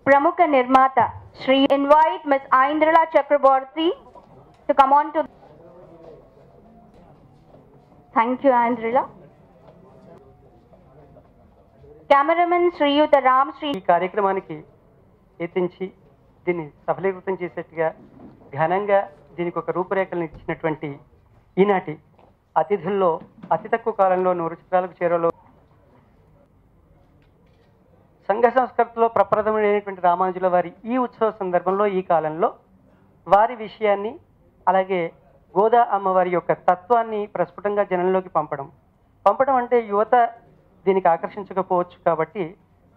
प्रमुख निर्माता Shri invite Ms. Aindrila Chakraborty to come on to. Thank you, Aindrila. Cameraman Shriyuta Ram Shri. ఈ కార్యక్రమానికి ఎత్తించి దీన్ని సఫలీకృతం చేసేట్టుగా ఘనంగా దీనికి ఒక రూపురేఖలను ఇచ్చినటువంటి ఈనాటి అతిథుల్లో అతి తక్కువ కాలంలో 100 చిత్రాలకు చేరువలో సంఘ సంస్కృతిలో ప్రప్రథమైనటువంటి రామానుజుల వారి ఈ ఉత్సవ సందర్భంలో ఈ కాలంలో వారి విషయాన్ని అలాగే గోదా అమ్మవారి యొక్క తత్వాన్ని ప్రస్ఫుటంగా జనంలోకి పంపడం అంటే యువత దీనికి ఆకర్షించకపోవచ్చు కాబట్టి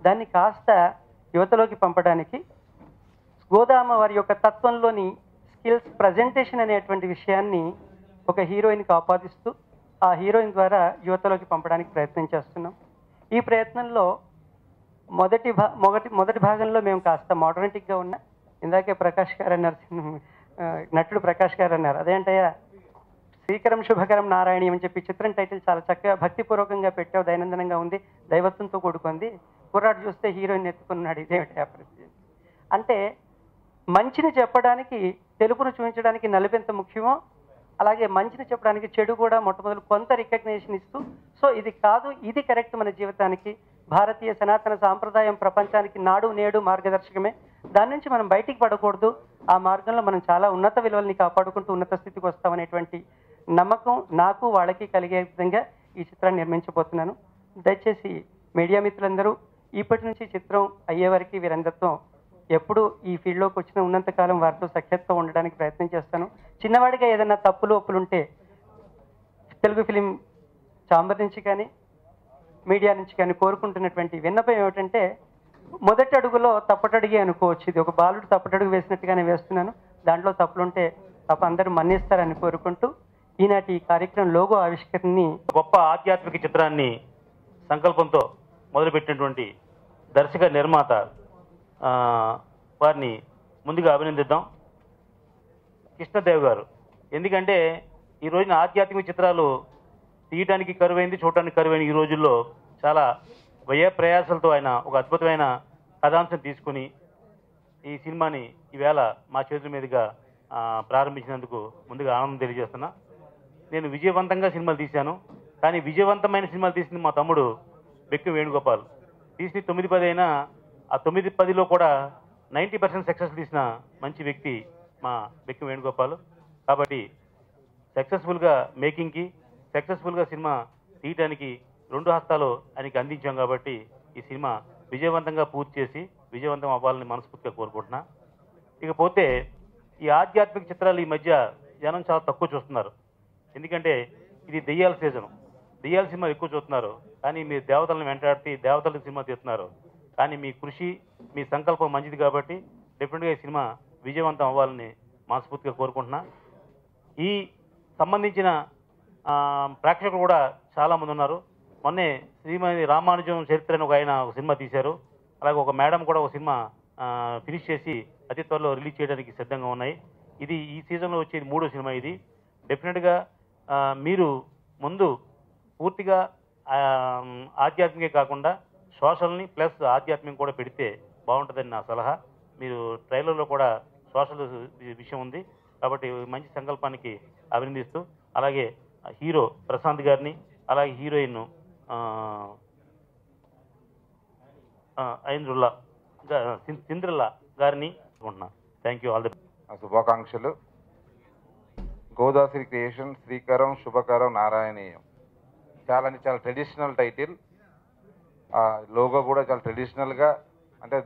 దాన్ని కాస్త యువతలోకి పంపడానికి గోదా అమ్మవారి యొక్క తత్వంలోని స్కిల్స్ ప్రజెంటేషన్ అనేటువంటి విషయాన్ని ఒక హీరోయిన్కి ఆపాదిస్తూ ఆ హీరోయిన్ ద్వారా యువతలోకి పంపడానికి ప్రయత్నం చేస్తున్నాం. ఈ ప్రయత్నంలో మొదటి భాగంలో మేము కాస్త మోడర్నిటిక్గా ఉన్న ఇందాకే ప్రకాష్ గారు అన్నారు, నటుడు ప్రకాష్ గారు అన్నారు అదేంటయ్యా శ్రీకరం శుభకరం నారాయణి అని చెప్పి చిత్రం టైటిల్ చాలా చక్కగా భక్తిపూర్వకంగా పెట్టావు, దైనందినంగా ఉంది, దైవత్వంతో కూడుకుంది, కుర్రాడు చూస్తే హీరోయిన్ ఎత్తుకున్నాడు, ఇదేమిటయా పరిస్థితి అంటే మంచిని చెప్పడానికి తెలుపును చూపించడానికి నలుపు ఎంత ముఖ్యమో అలాగే మంచిని చెప్పడానికి చెడు కూడా మొట్టమొదటి కొంత రికగ్నేషన్ ఇస్తూ సో ఇది కాదు ఇది కరెక్ట్ మన జీవితానికి భారతీయ సనాతన సాంప్రదాయం ప్రపంచానికి నాడు నేడు మార్గదర్శకమే, దాని నుంచి మనం బయటికి పడకూడదు, ఆ మార్గంలో మనం చాలా ఉన్నత విలువల్ని కాపాడుకుంటూ ఉన్నత స్థితికి వస్తామనేటువంటి నమ్మకం నాకు వాళ్ళకి కలిగే విధంగా ఈ చిత్రాన్ని నిర్మించబోతున్నాను. దయచేసి మీడియా మిత్రులందరూ ఇప్పటి నుంచి చిత్రం అయ్యే వరకు వీరందరితో ఎప్పుడు ఈ ఫీల్డ్లోకి వచ్చిన ఉన్నంతకాలం వారితో సఖ్యతతో ఉండడానికి ప్రయత్నం చేస్తాను. చిన్నవాడిగా ఏదైనా తప్పులు ఒప్పులు ఉంటే తెలుగు ఫిలిం ఛాంబర్ నుంచి కానీ మీడియా నుంచి కానీ కోరుకుంటున్నటువంటి విన్నపం ఏమిటంటే మొదటి అడుగులో తప్పటడుగే అనుకోవచ్చు, ఇది ఒక బాలుడు తప్పటడుగు వేసినట్టుగానే వేస్తున్నాను, దాంట్లో తప్పులుంటే తప్ప అందరూ మన్నిస్తారని కోరుకుంటూ ఈనాటి ఈ కార్యక్రమం లోగో ఆవిష్కరణని గొప్ప ఆధ్యాత్మిక చిత్రాన్ని సంకల్పంతో మొదలుపెట్టినటువంటి దర్శక నిర్మాత వారిని ముందుగా అభినందిద్దాం. కృష్ణదేవ్ గారు, ఎందుకంటే ఈ రోజున ఆధ్యాత్మిక చిత్రాలు తీయటానికి కరువైంది, చూడటానికి కరువైంది. ఈ రోజుల్లో చాలా వ్యయ ప్రయాసాలతో ఆయన ఒక అద్భుతమైన కథాంశం తీసుకుని ఈ సినిమాని ఈవేళ మా చేతుల మీదుగా ప్రారంభించినందుకు ముందుగా ఆనందం తెలియజేస్తున్నా. నేను విజయవంతంగా సినిమాలు తీశాను, కానీ విజయవంతమైన సినిమాలు తీసింది మా తమ్ముడు బెక్కి వేణుగోపాల్. తీసి 9-10 అయినా ఆ 9-10లో కూడా 90% సక్సెస్ తీసిన మంచి వ్యక్తి మా బెక్కి వేణుగోపాల్. కాబట్టి సక్సెస్ఫుల్గా మేకింగ్కి సక్సెస్ఫుల్గా సినిమా తీయటానికి 2 హస్తాలు ఆయనకి అందించాం. కాబట్టి ఈ సినిమా విజయవంతంగా పూర్తి చేసి విజయవంతం అవ్వాలని మనస్ఫూర్తిగా కోరుకుంటున్నా. ఇకపోతే ఈ ఆధ్యాత్మిక చిత్రాలు ఈ మధ్య జనం చాలా తక్కువ చూస్తున్నారు, ఎందుకంటే ఇది దెయ్యాల సీజను, దెయ్యాల సినిమాలు ఎక్కువ చూస్తున్నారు. కానీ మీరు దేవతలను వెంటాడితే దేవతల సినిమా తీస్తున్నారు. కానీ మీ కృషి మీ సంకల్పం మంచిది కాబట్టి డెఫినెట్గా ఈ సినిమా విజయవంతం అవ్వాలని మనస్ఫూర్తిగా కోరుకుంటున్నా. ఈ సంబంధించిన ప్రేక్షకులు కూడా చాలామంది ఉన్నారు. మొన్నే శ్రీమతి రామానుజం చరిత్ర అని ఒక సినిమా తీశారు. అలాగే ఒక మేడం కూడా ఒక సినిమా ఫినిష్ చేసి అతి త్వరలో రిలీజ్ చేయడానికి సిద్ధంగా ఉన్నాయి. ఇది ఈ సీజన్లో వచ్చేది 3వ సినిమా. ఇది డెఫినెట్గా మీరు ముందు పూర్తిగా ఆధ్యాత్మికే కాకుండా సోషల్ని ప్లస్ ఆధ్యాత్మికం కూడా పెడితే బాగుంటుందని నా సలహా. మీరు ట్రైలర్లో కూడా సోషల్ విషయం ఉంది కాబట్టి మంచి సంకల్పానికి అభినందిస్తూ, అలాగే హీరో ప్రశాంత్ గారిని అలాగే హీరోయిన్ సింద్రల్లా గారిని అనుకుంటున్నాను. థ్యాంక్ యూ, ఆల్ ది శుభాకాంక్షలు. గోదాశ్రీ క్రియేషన్ శ్రీకరం శుభకరం నారాయణీయం చాలా ట్రెడిషనల్ టైటిల్. లోగో కూడా చాలా ట్రెడిషనల్గా అంటే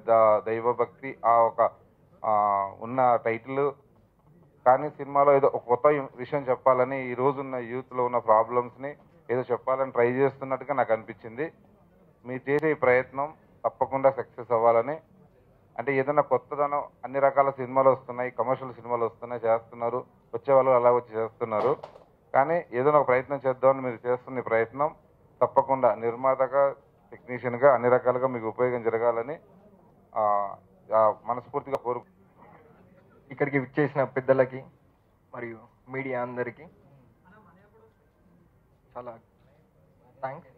దైవభక్తి ఒక ఉన్న టైటిల్. కానీ సినిమాలో ఏదో ఒక కొత్త విషయం చెప్పాలని ఈ రోజున్న యూత్లో ఉన్న ప్రాబ్లమ్స్ని ఏదో చెప్పాలని ట్రై చేస్తున్నట్టుగా నాకు అనిపించింది. మీరు చేసే ఈ ప్రయత్నం తప్పకుండా సక్సెస్ అవ్వాలని అంటే ఏదైనా కొత్తదనం అన్ని రకాల సినిమాలు వస్తున్నాయి, కమర్షియల్ సినిమాలు వస్తున్నాయి, చేస్తున్నారు, వచ్చేవాళ్ళు అలా వచ్చి చేస్తున్నారు. కానీ ఏదైనా ఒక ప్రయత్నం చేద్దామని మీరు చేస్తున్న ఈ ప్రయత్నం తప్పకుండా నిర్మాతగా, టెక్నీషియన్గా అన్ని రకాలుగా మీకు ఉపయోగం జరగాలని మనస్ఫూర్తిగా కోరు. ఇక్కడికి విచ్చేసిన పెద్దలకి మరియు మీడియా అందరికీ చాలా థ్యాంక్స్.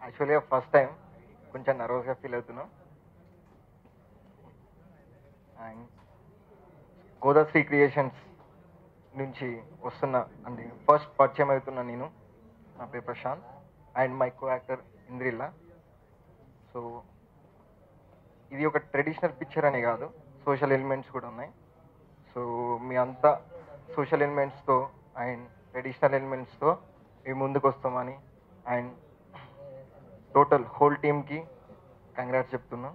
యాక్చువల్గా ఫస్ట్ టైం కొంచెం నర్వస్గా ఫీల్ అవుతున్నాం. అండ్ గోదాశ్రీ క్రియేషన్స్ నుంచి వస్తున్న అంటే ఫస్ట్ పరిచయం అవుతున్నా నేను. నా పేరు Prashanth and my co actor Indrilla. So ఇది ఒక ట్రెడిషనల్ పిక్చర్ అని కాదు, సోషల్ ఎలిమెంట్స్ కూడా ఉన్నాయి. సో మీ అంతా సోషల్ ఎలిమెంట్స్తో అండ్ ట్రెడిషనల్ ఎలిమెంట్స్తో మేము ముందుకు వస్తామని అండ్ టోటల్ హోల్ టీమ్కి కంగ్రాట్స్ చెప్తున్నాం.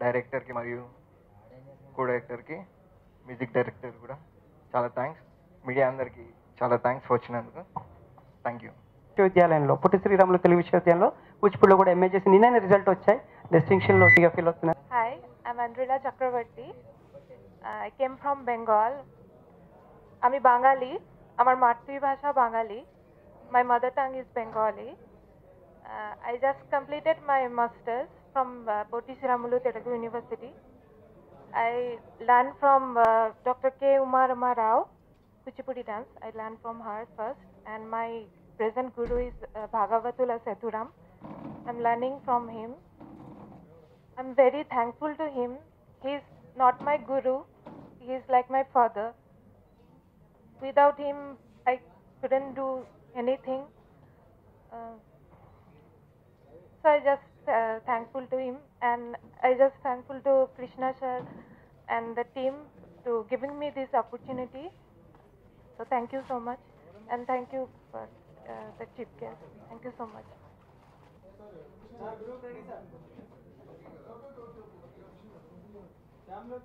డైరెక్టర్కి మరియు కో డైరెక్టర్కి, మ్యూజిక్ డైరెక్టర్ కూడా చాలా థ్యాంక్స్. మీడియా అందరికీ చాలా థ్యాంక్స్ వచ్చినందుకు. Thank you. విశ్వవిద్యాలయంలో పొట్టి శ్రీరాములు తెలుగు విశ్వవిద్యాలయంలో కూచిపూడిలో కూడా ఎంఏ చేసి నిన్న రిజల్ట్ వచ్చాయి. డిస్టింక్షన్లో ఫీల్ అవుతున్నారు. Hi, I'm Andrila Chakravarti. I came from Bengal. I'm Bengali. Our Mathribhasha Bengali. My mother tongue is Bengali. I just completed my masters from Potti Sriramulu Telugu University. I learned from Dr. K. Uma Rao, Kuchipudi dance. I learned from her first, and my present guru is Bhagavatula Sethuram. I'm learning from him. I'm very thankful to him. He's not my guru. He's like my father. Without him, I couldn't do anything. So I just thankful to him, and I just thankful to Krishna sir and the team to giving me this opportunity. So thank you so much, and thank you for the chief guest. Thank you so much. Thank you.